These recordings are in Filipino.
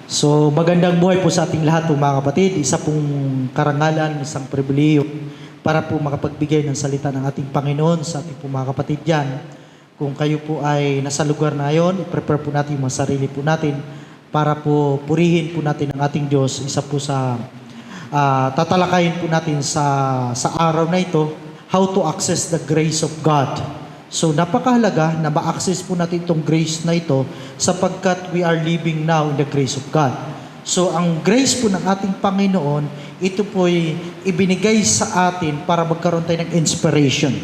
So, magandang buhay po sa ating lahat po mga kapatid. Isa pong karangalan, isang pribileyo para po makapagbigay ng salita ng ating Panginoon sa ating po mga kapatid dyan. Kung kayo po ay nasa lugar na yon, i-prepare po natin yung mga sarili po natin para po purihin po natin ang ating Diyos. Isa po sa tatalakayin po natin sa araw na ito, how to access the grace of God. So napakahalaga na ma-access po natin itong grace na ito sapagkat we are living now in the grace of God. So ang grace po ng ating Panginoon, ito po ay ibinigay sa atin para magkaroon tayo ng inspiration.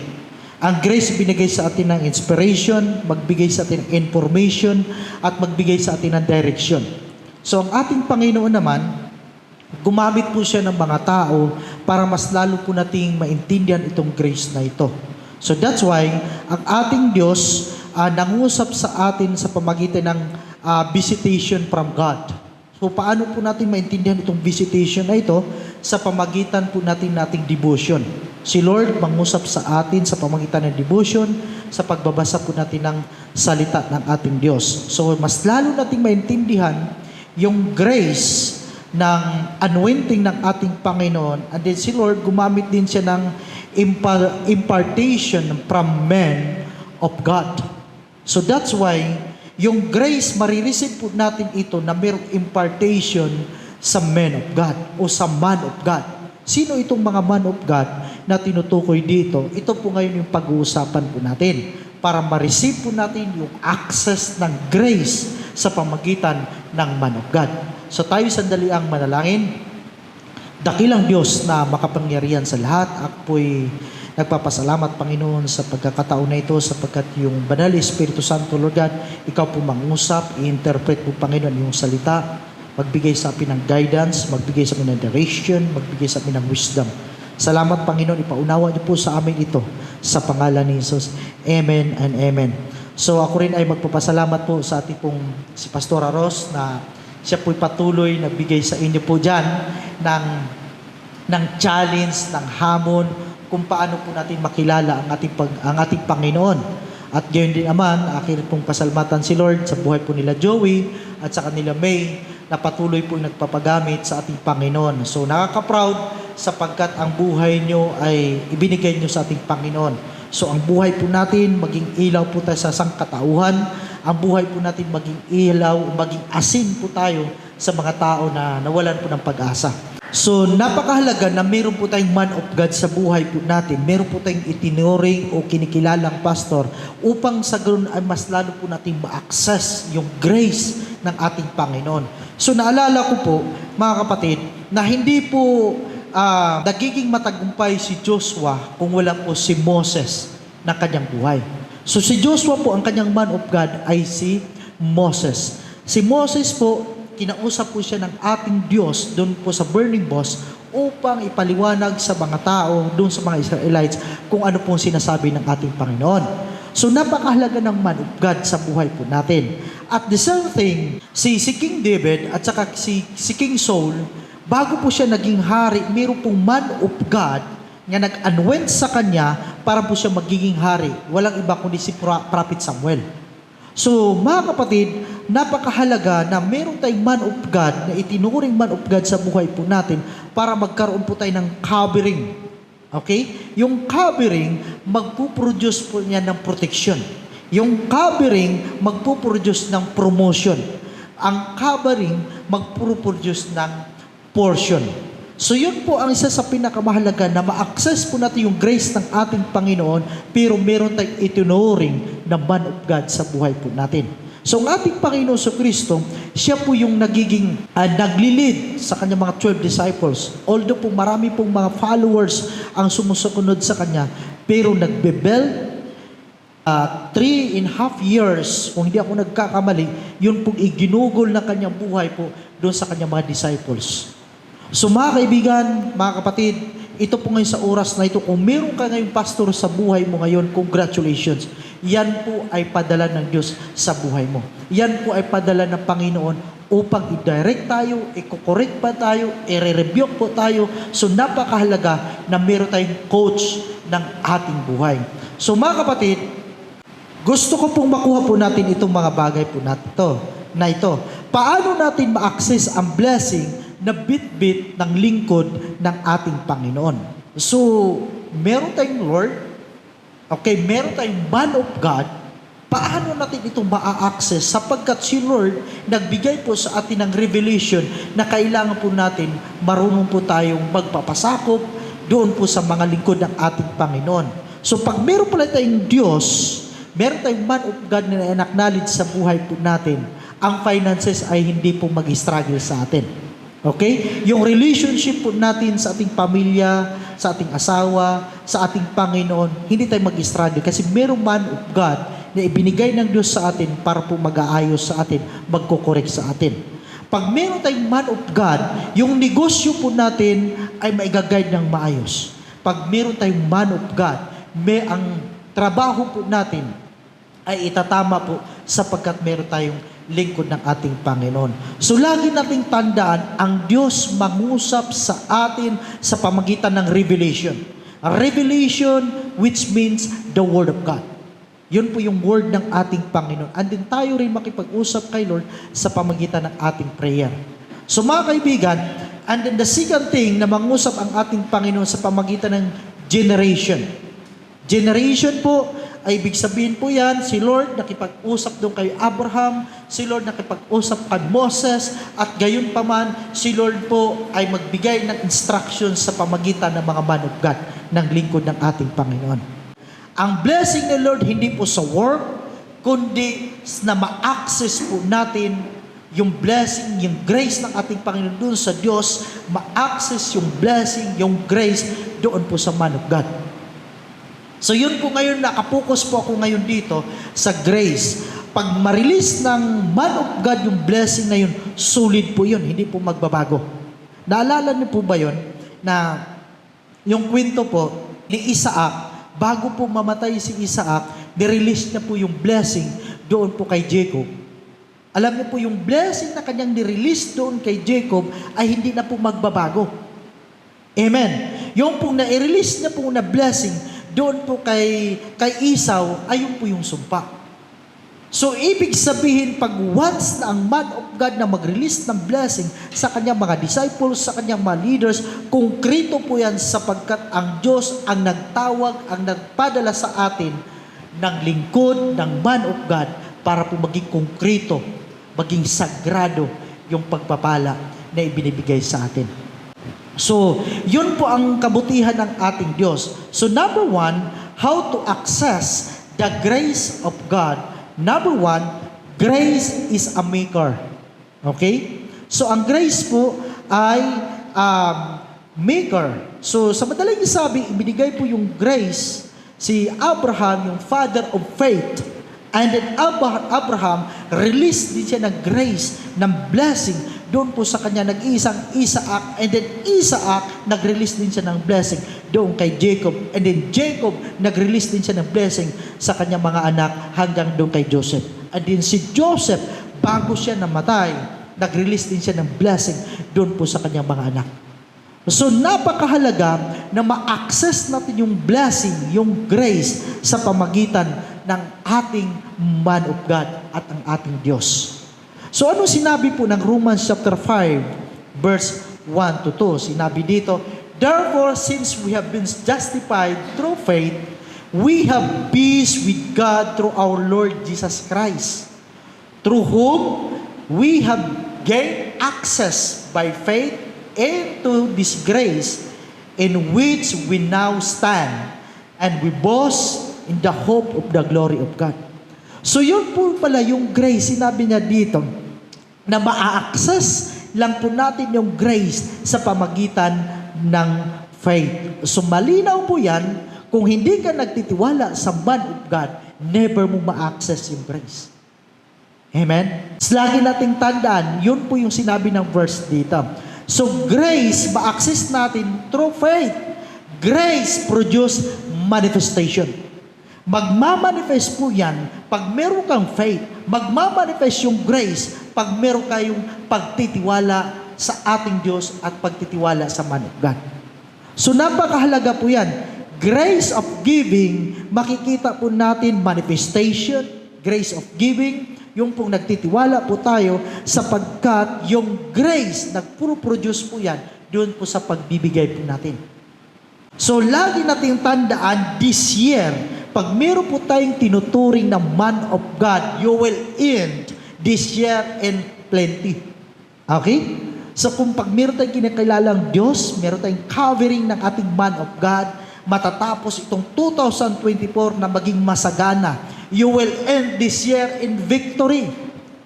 Ang grace binigay sa atin ng inspiration, magbigay sa atin ng information, at magbigay sa atin ng direction. So ang ating Panginoon naman, gumamit po siya ng mga tao para mas lalo po nating maintindihan itong grace na ito. So that's why, ang ating Diyos nangusap sa atin sa pamagitan ng visitation from God. So paano po natin maintindihan itong visitation na ito? Sa pamagitan po nating devotion. Si Lord mangusap sa atin sa pamagitan ng devotion, sa pagbabasa po natin ng salita ng ating Diyos. So mas lalo nating maintindihan yung grace ng anointing ng ating Panginoon. And then si Lord, gumamit din siya ng impartation from men of God. So that's why, yung grace, marireceive po natin ito na mayroong impartation sa men of God o sa man of God. Sino itong mga man of God na tinutukoy dito? Ito po ngayon yung pag-uusapan po natin para ma-receive po natin yung access ng grace sa pamagitan ng man of God. So tayo sandali ang manalangin. Dakilang Diyos na makapangyarihan sa lahat, ako po'y nagpapasalamat, Panginoon, sa pagkakataon na ito sapagkat yung Banal Espiritu Santo, Lord God, Ikaw po mangusap, i-interpret po, Panginoon, yung salita, magbigay sa amin ng guidance, magbigay sa amin ng direction, magbigay sa amin ng wisdom. Salamat, Panginoon, ipaunawa niyo po sa amin ito sa pangalan ni Jesus. Amen and amen. So ako rin ay magpapasalamat po sa ating pong si Pastora Ros na siya po'y patuloy na bigay sa inyo po dyan ng challenge, ng hamon, kung paano po natin makilala ang ating Panginoon. At gayon din naman, akin pong pasalamatan si Lord sa buhay po nila Joey at sa kanila May, na patuloy po nagpapagamit sa ating Panginoon. So nakaka-proud sapagkat ang buhay nyo ay ibinigay nyo sa ating Panginoon. So ang buhay po natin, maging ilaw po tayo sa sangkatauhan, ang buhay po natin maging ilaw, maging asin po tayo sa mga tao na nawalan po ng pag-asa. So, napakahalaga na meron po tayong man of God sa buhay po natin. Meron po tayong itinuring o kinikilalang pastor upang sa ganoon ay mas lalo po natin ma-access yung grace ng ating Panginoon. So, naalala ko po, mga kapatid, na hindi po nagiging matagumpay si Joshua kung wala po si Moses na kanyang buhay. So si Joshua po, ang kanyang man of God ay si Moses. Si Moses po, kinausap po siya ng ating Diyos doon po sa burning bush upang ipaliwanag sa mga tao, doon sa mga Israelites, kung ano pong sinasabi ng ating Panginoon. So napakahalaga ng man of God sa buhay po natin. At the same thing, si King David at saka si King Saul, bago po siya naging hari, mayroon pong man of God nga nag-anoint sa kanya para po siya magiging hari. Walang iba kundi si Prophet Samuel. So, mga kapatid, napakahalaga na meron tayong man of God, na itinuring man of God sa buhay po natin para magkaroon po tayo ng covering. Okay? Yung covering, magpuproduce po niya ng protection. Yung covering, magpuproduce ng promotion. Ang covering, magpuproduce ng portion. So yun po ang isa sa pinakamahalaga na ma-access po natin yung grace ng ating Panginoon, pero meron tayong itinuring na man of God sa buhay po natin. So ang ating Panginoon sa Kristo, siya po yung nagiging naglilid sa kanyang mga 12 disciples. Although po marami pong mga followers ang sumusunod sa kanya, pero nagbe-build 3.5 years, kung hindi ako nagkakamali, yun pong iginugol na kanyang buhay po doon sa kanyang mga disciples. So mga kaibigan, mga kapatid, ito po ngayon sa oras na ito, kung meron ka ngayong pastor sa buhay mo ngayon, congratulations. Yan po ay padala ng Diyos sa buhay mo. Yan po ay padala ng Panginoon upang i-direct tayo, i-correct pa tayo, i-rebuke po tayo. So napakahalaga na meron tayong coach ng ating buhay. So mga kapatid, gusto ko pong makuha po natin itong mga bagay po na ito. paano natin ma-access ang blessing na bit-bit ng lingkod ng ating Panginoon? So, meron tayong Lord, okay, meron tayong man of God, paano natin ito ma-access? Sapagkat si Lord, nagbigay po sa atin ng revelation na kailangan po natin, marunong po tayong magpapasakop doon po sa mga lingkod ng ating Panginoon. So, pag meron pala tayong Diyos, meron tayong man of God na acknowledge sa buhay po natin, ang finances ay hindi po mag-struggle sa atin. Okay? Yung relationship po natin sa ating pamilya, sa ating asawa, sa ating Panginoon, hindi tayo mag-struggle kasi merong man of God na ibinigay ng Diyos sa atin para po mag-aayos sa atin, magkokorek sa atin. Pag meron tayong man of God, yung negosyo po natin ay maigagayad ng maayos. Pag meron tayong man of God, ang trabaho po natin ay itatama po sapagkat meron tayong lingkod ng ating Panginoon. So lagi nating tandaan, ang Diyos mangusap sa atin sa pamagitan ng revelation. A revelation which means the Word of God. Yun po yung Word ng ating Panginoon. And then tayo rin makipag-usap kay Lord sa pamagitan ng ating prayer. So mga kaibigan, and then the second thing na mangusap ang ating Panginoon sa pamagitan ng generation. Generation po, ay ibig sabihin po yan, si Lord nakipag-usap doon kay Abraham, si Lord nakipag-usap kay Moses, at gayon pa man, si Lord po ay magbigay ng instructions sa pamagitan ng mga man of God, ng lingkod ng ating Panginoon. Ang blessing ng Lord hindi po sa work, kundi na ma-access po natin yung blessing, yung grace ng ating Panginoon doon sa Diyos, ma-access yung blessing, yung grace doon po sa man of God. So yun po ngayon, nakapokus po ako ngayon dito sa grace. Pag ma-release ng man of God yung blessing na yun, solid po yun, hindi po magbabago. Naalala niyo po ba yun? Na yung kwento po ni Isaac, bago po mamatay si Isaac, nirelease na po yung blessing doon po kay Jacob. Alam niyo po, yung blessing na kanyang nirelease doon kay Jacob ay hindi na po magbabago. Amen. Yung pong na-release na po na blessing, doon po kay Esau, ayun po yung sumpa. So, ibig sabihin, pag once na ang man of God na mag-release ng blessing sa kanyang mga disciples, sa kanyang mga leaders, konkreto po yan sapagkat ang Diyos ang nagtawag, ang nagpadala sa atin ng lingkod, ng man of God, para po maging konkreto, maging sagrado yung pagpapala na ibinibigay sa atin. So, yun po ang kabutihan ng ating Diyos. So, number one, how to access the grace of God. Number one, grace is a maker. Okay? So, ang grace po ay maker. So, sa madaling sabi, ibinigay po yung grace, si Abraham, yung father of faith. And then Abraham, released din siya ng grace, ng blessing, doon po sa kanya nag-iisang Isaac, and then Isaac, nag-release din siya ng blessing doon kay Jacob, and then Jacob, nag-release din siya ng blessing sa kanyang mga anak hanggang doon kay Joseph. And then si Joseph, bago siya namatay, nag-release din siya ng blessing doon po sa kanyang mga anak. So napakahalaga na ma-access natin yung blessing, yung grace sa pamagitan ng ating man of God at ang ating Diyos. So ano sinabi po ng Romans chapter 5, verse 1 to 2? Sinabi dito, therefore, since we have been justified through faith, we have peace with God through our Lord Jesus Christ, through whom we have gained access by faith into this grace in which we now stand, and we boast in the hope of the glory of God. So yun po pala yung grace, sinabi niya dito, na ma-access lang po natin yung grace sa pamagitan ng faith. So malinaw po yan, kung hindi ka nagtitiwala sa man of God, never mo ma-access yung grace. Amen? So, lagi nating tandaan, yun po yung sinabi ng verse dito. So grace, ma-access natin through faith. Grace produce manifestation. Magmamanifest po yan pag meron kang faith. Magmamanifest yung grace pag meron kayong pagtitiwala sa ating Diyos at pagtitiwala sa man of God. So napakahalaga po yan. Grace of giving, makikita po natin manifestation, grace of giving, yung pong nagtitiwala po tayo sapagkat yung grace, nagpro-produce po yan doon po sa pagbibigay po natin. So, lagi natin tandaan this year, pag meron po tayong tinuturing na man of God, you will end this year in plenty. Okay? So, kung pag meron tayong kinakilalang Diyos, meron tayong covering ng ating man of God, matatapos itong 2024 na maging masagana. You will end this year in victory.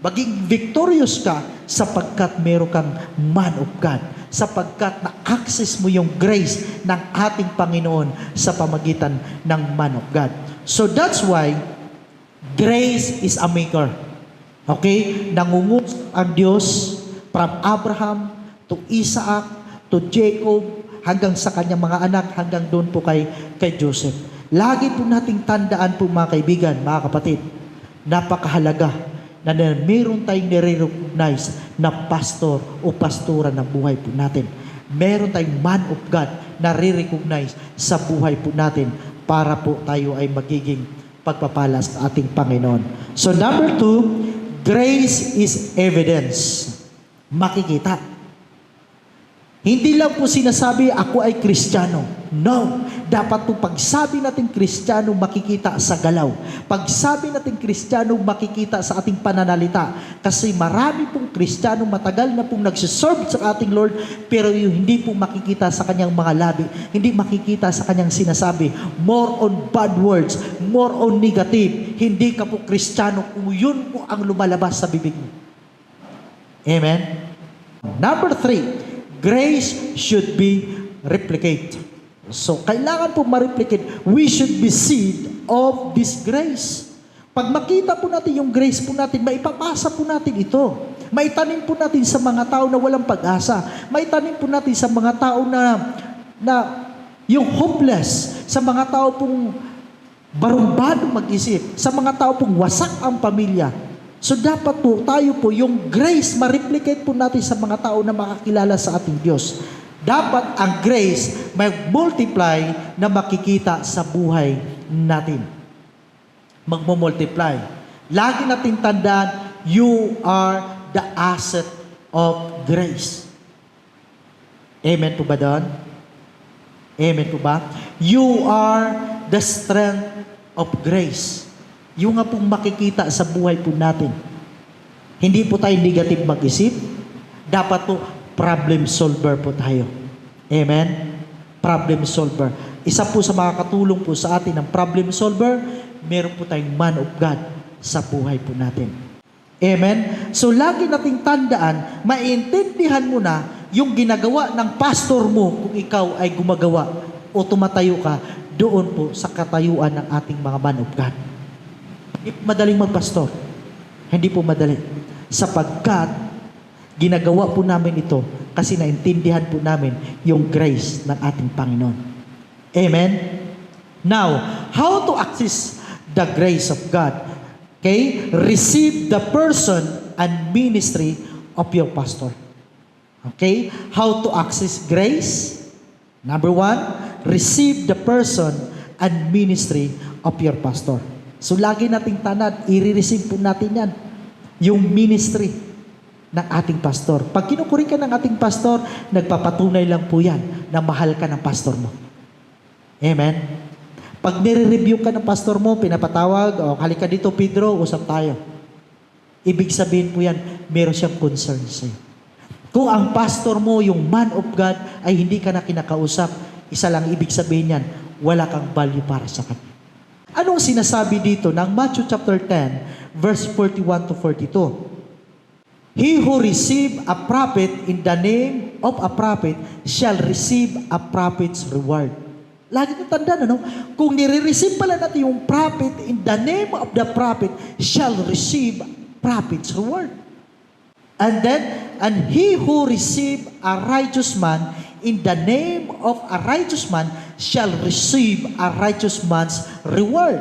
Maging victorious ka sapagkat meron kang man of God. Sapagkat na-access mo yung grace ng ating Panginoon sa pamagitan ng man of God. So that's why grace is a maker. Okay? Nangungus ang Diyos from Abraham to Isaac to Jacob hanggang sa kanyang mga anak, hanggang doon po kay Joseph. Lagi po nating tandaan po mga kaibigan, mga kapatid, napakahalaga na meron tayong nire-recognize na pastor o pastora ng buhay po natin. Meron tayong man of God na re-recognize sa buhay po natin para po tayo ay magiging pagpapala sa ating Panginoon. So number 2, grace is evidence. Makikita. Hindi lang po sinasabi, ako ay Kristiyano. No. Dapat po pagsabi natin Kristiyano, makikita sa galaw. Pagsabi natin Kristiyano, makikita sa ating pananalita. Kasi marami pong Kristiyano matagal na pong nagsiserve sa ating Lord, pero yung hindi po makikita sa kanyang mga labi, hindi makikita sa kanyang sinasabi. More on bad words, more on negative. Hindi ka po Kristiyano kung yun po ang lumalabas sa bibig mo. Amen? Number 3, grace should be replicate. So, kailangan po ma-replicate. We should be seed of this grace. Pag makita po natin yung grace po natin, maipapasa po natin ito. Maitanim po natin sa mga tao na walang pag-asa. Maitanim po natin sa mga tao na yung hopeless, sa mga tao pong barumbado mag-isip, sa mga tao pong wasak ang pamilya. So dapat po tayo po yung grace ma-replicate po natin sa mga tao na makakilala sa ating Diyos. Dapat ang grace may multiply na makikita sa buhay natin. Magmo-multiply. Lagi natin tandaan, you are the asset of grace. Amen po ba doon? Amen po ba? You are the strength of grace. Yung nga pong makikita sa buhay po natin. Hindi po tayo negative mag-isip. Dapat po problem solver po tayo. Amen? Problem solver. Isa po sa mga katulong po sa atin ng problem solver, meron po tayong man of God sa buhay po natin. Amen? So lagi nating tandaan, maintindihan mo na yung ginagawa ng pastor mo kung ikaw ay gumagawa o tumatayo ka doon po sa katayuan ng ating mga man of God. Hindi po madaling magpastor. Hindi po madali. Sapagkat ginagawa po namin ito kasi naintindihan po namin yung grace ng ating Panginoon. Amen? Now, how to access the grace of God? Okay? Receive the person and ministry of your pastor. Okay? How to access grace? Number 1, receive the person and ministry of your pastor. So, lagi nating tanad, i-receive po natin yan. Yung ministry ng ating pastor. Pag kinukuri ka ng ating pastor, nagpapatunay lang po yan na mahal ka ng pastor mo. Amen? Pag nire-review ka ng pastor mo, pinapatawag, o halika dito Pedro, usap tayo. Ibig sabihin po yan, meron siyang concern sa'yo. Kung ang pastor mo, yung man of God, ay hindi ka na kinakausap, isa lang ibig sabihin yan, wala kang value para sa kanya. Anong sinasabi dito ng Matthew chapter 10, verse 41 to 42? He who receive a prophet in the name of a prophet shall receive a prophet's reward. Lagi nyo tandaan, ano? Kung nire-receive pala natin yung prophet in the name of the prophet shall receive prophet's reward. And he who receive a righteous man in the name of a righteous man shall receive a righteous man's reward.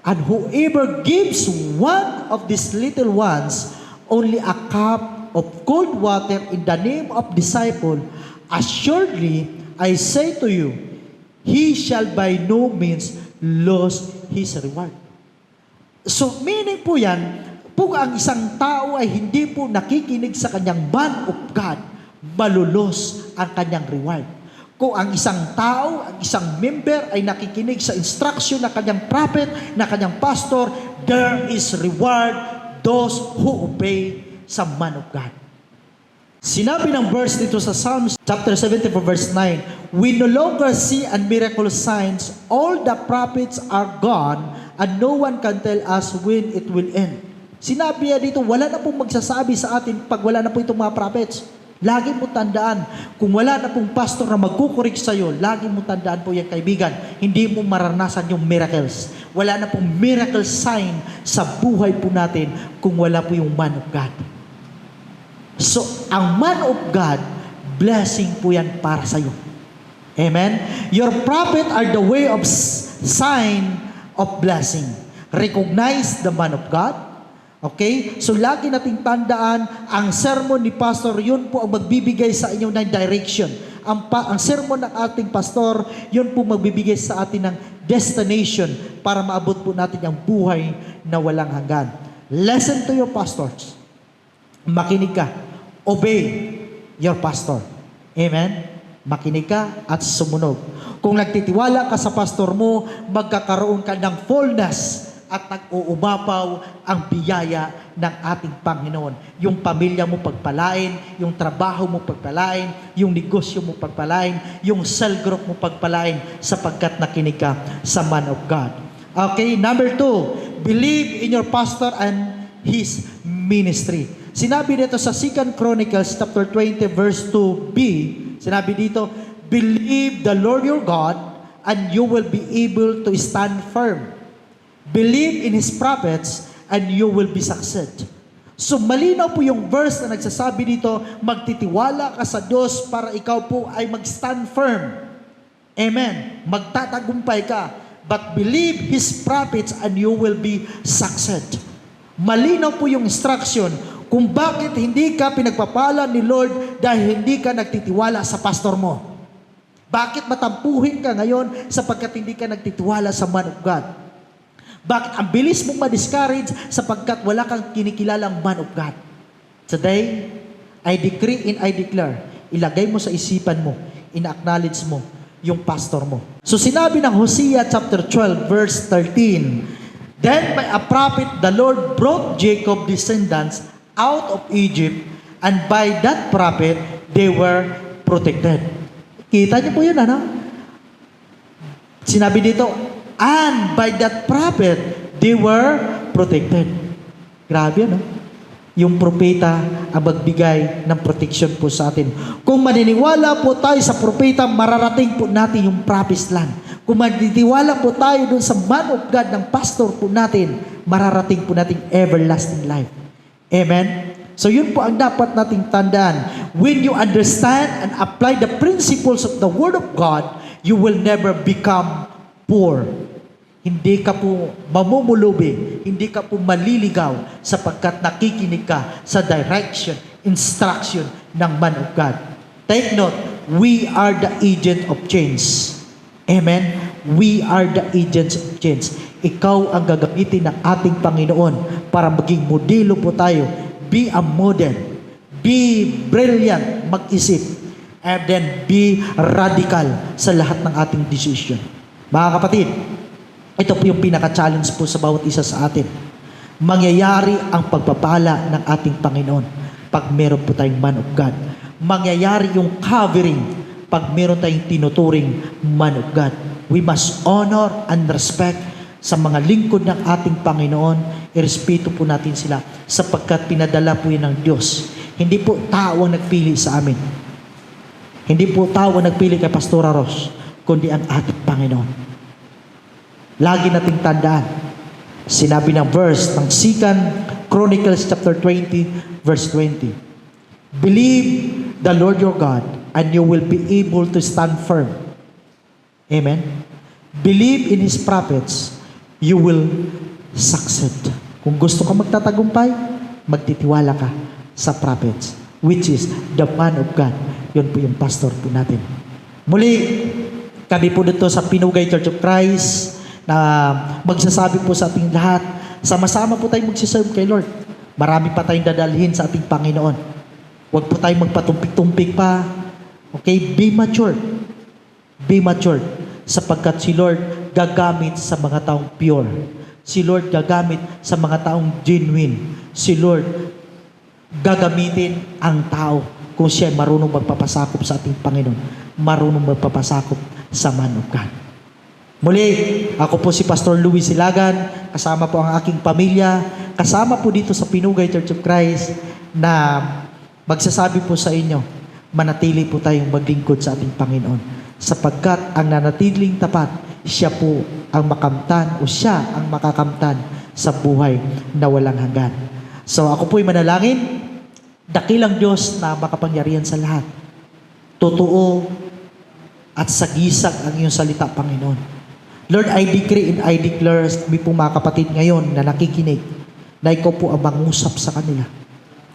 And whoever gives one of these little ones only a cup of cold water in the name of disciple, assuredly I say to you, he shall by no means lose his reward. So meaning po yan, Kung ang isang tao ay hindi po nakikinig sa kanyang man of God, malulos ang kanyang reward. Kung ang isang tao, ang isang member ay nakikinig sa instruction ng kanyang prophet, ng kanyang pastor, there is reward those who obey sa man of God. Sinabi ng verse dito sa Psalms chapter 74 verse 9, we no longer see and miracle signs, all the prophets are gone, and no one can tell us when it will end. Sinabi niya dito, wala na pong magsasabi sa atin pag wala na po itong mga prophets. Lagi mo tandaan, kung wala na pong pastor na magkukurik sa iyo, lagi mo tandaan po yan, kaibigan, hindi mo maranasan yung miracles. Wala na pong miracle sign sa buhay po natin kung wala po yung man of God. So, ang man of God, blessing po yan para sa iyo. Amen? Your prophet are the way of sign of blessing. Recognize the man of God. Okay? So, lagi nating tandaan, ang sermon ni pastor, yun po ang magbibigay sa inyo ng direction. Ang sermon ng ating pastor, yun po magbibigay sa atin ng destination para maabot po natin ang buhay na walang hanggan. Listen to your pastors. Makinig ka. Obey your pastor. Amen? Makinig ka at sumunod. Kung nagtitiwala ka sa pastor mo, magkakaroon ka ng fullness at nag-uumapaw ang biyaya ng ating Panginoon. Yung pamilya mo pagpalain, yung trabaho mo pagpalain, yung negosyo mo pagpalain, yung cell group mo pagpalain sapagkat nakinig ka sa man of God. Okay, number 2, believe in your pastor and his ministry. Sinabi dito sa 2 Chronicles chapter 20 verse 2b, sinabi dito, believe the Lord your God and you will be able to stand firm. Believe in His prophets and you will be succeed. So malinaw po yung verse na nagsasabi dito, magtitiwala ka sa Diyos para ikaw po ay mag-stand firm. Amen. Magtatagumpay ka. But believe His prophets and you will be succeed. Malinaw po yung instruction kung bakit hindi ka pinagpapala ni Lord dahil hindi ka nagtitiwala sa pastor mo. Bakit matampuhin ka ngayon sapagkat hindi ka nagtitiwala sa man of God? Bakit ang bilis mong ma-discourage sapagkat wala kang kinikilalang man of God? Today, I decree and I declare, ilagay mo sa isipan mo, ina-acknowledge mo yung pastor mo. So sinabi ng Hosea chapter 12 verse 13, then by a prophet the Lord brought Jacob descendants out of Egypt, and by that prophet they were protected. Kita niyo po yun, ano? Sinabi dito, and by that prophet they were protected. Grabe, ano? Yung propeta ang magbigay ng protection po sa atin. Kung maniniwala po tayo sa propeta, mararating po natin yung promised land. Kung maniniwala po tayo dun sa man of God ng pastor po natin, mararating po natin everlasting life. Amen? So yun po ang dapat nating tandaan. When you understand and apply the principles of the Word of God, you will never become poor. Hindi ka po mamumulubi, hindi ka po maliligaw sapagkat nakikinig ka sa direction, instruction ng man of God. Take note, we are the agent of change. Amen? We are the agents of change. Ikaw ang gagamitin ng ating Panginoon para maging modelo po tayo. Be a model. Be brilliant, mag-isip. And then be radical sa lahat ng ating decision. Mga kapatid, ito po yung pinaka-challenge po sa bawat isa sa atin. Mangyayari ang pagpapala ng ating Panginoon pag meron po tayong man of God. Mangyayari yung covering pag meron tayong tinuturing man of God. We must honor and respect sa mga lingkod ng ating Panginoon. Irespeto po natin sila sapagkat pinadala po yun ng Diyos. Hindi po tao ang nagpili sa amin. Hindi po tao ang nagpili kay Pastor Ros, kundi ang ating Panginoon. Lagi nating tandaan, sinabi ng verse ng 2 Chronicles chapter 20 verse 20. Believe the Lord your God and you will be able to stand firm. Amen? Believe in His prophets, you will succeed. Kung gusto ka magtatagumpay, magtitiwala ka sa prophets, which is the man of God. Yun po yung pastor po natin. Muli, kami po dito sa Pinugay Church of Christ, na magsasabi po sa ating lahat, sama-sama po tayong magsiserve kay Lord. Marami pa tayong dadalhin sa ating Panginoon. Huwag po tayong magpatumpik-tumpik pa. Okay? Be mature. Be mature. Sapagkat si Lord gagamit sa mga taong pure. Si Lord gagamit sa mga taong genuine. Si Lord gagamitin ang tao kung siya ay marunong magpapasakop sa ating Panginoon. Marunong magpapasakop sa man of God. Muli, ako po si Pastor Luis Silagan, kasama po ang aking pamilya, kasama po dito sa Pinugay Church of Christ na magsasabi po sa inyo, manatili po tayong maglingkod sa ating Panginoon. Sapagkat ang nanatiling tapat, siya po ang makamtan o siya ang makakamtan sa buhay na walang hanggan. So ako po'y manalangin, dakilang Diyos na makapangyarihan sa lahat. Totoo at sagisag ang iyong salita, Panginoon. Lord, I decree and I declare may po mga kapatid ngayon na nakikinig na ikaw po ang mangusap sa kanila.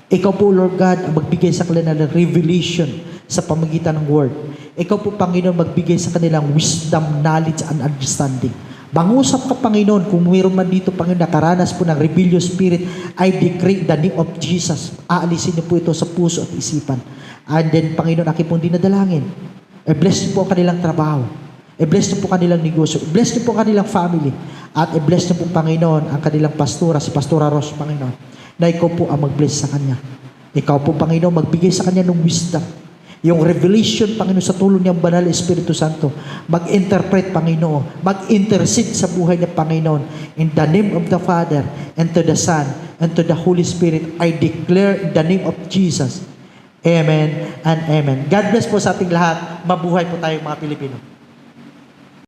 Ikaw po, Lord God, ang magbigay sa kanila ng revelation sa pamagitan ng word. Ikaw po, Panginoon, magbigay sa kanilang wisdom, knowledge, and understanding. Mangusap ka, Panginoon, kung mayroon man dito, Panginoon, nakaranas po ng rebellious spirit, I decree in the name of Jesus, aalisin niyo po ito sa puso at isipan. And then, Panginoon, aking pong dinadalangin, bless niyo po ang kanilang trabaho. I-bless niyo po kanilang negosyo. I-bless niyo po kanilang family. At i-bless niyo po, Panginoon, ang kanilang pastora, si Pastora Ros, Panginoon, na ikaw po ang mag-bless sa kanya. Ikaw po, Panginoon, magbigay sa kanya ng wisdom. Yung revelation, Panginoon, sa tulong niyang banal Espiritu Santo. Mag-interpret, Panginoon. Mag-intercede sa buhay niya, Panginoon. In the name of the Father, and to the Son, and to the Holy Spirit, I declare in the name of Jesus. Amen and amen. God bless po sa ating lahat. Mabuhay po tayo mga Pilipino.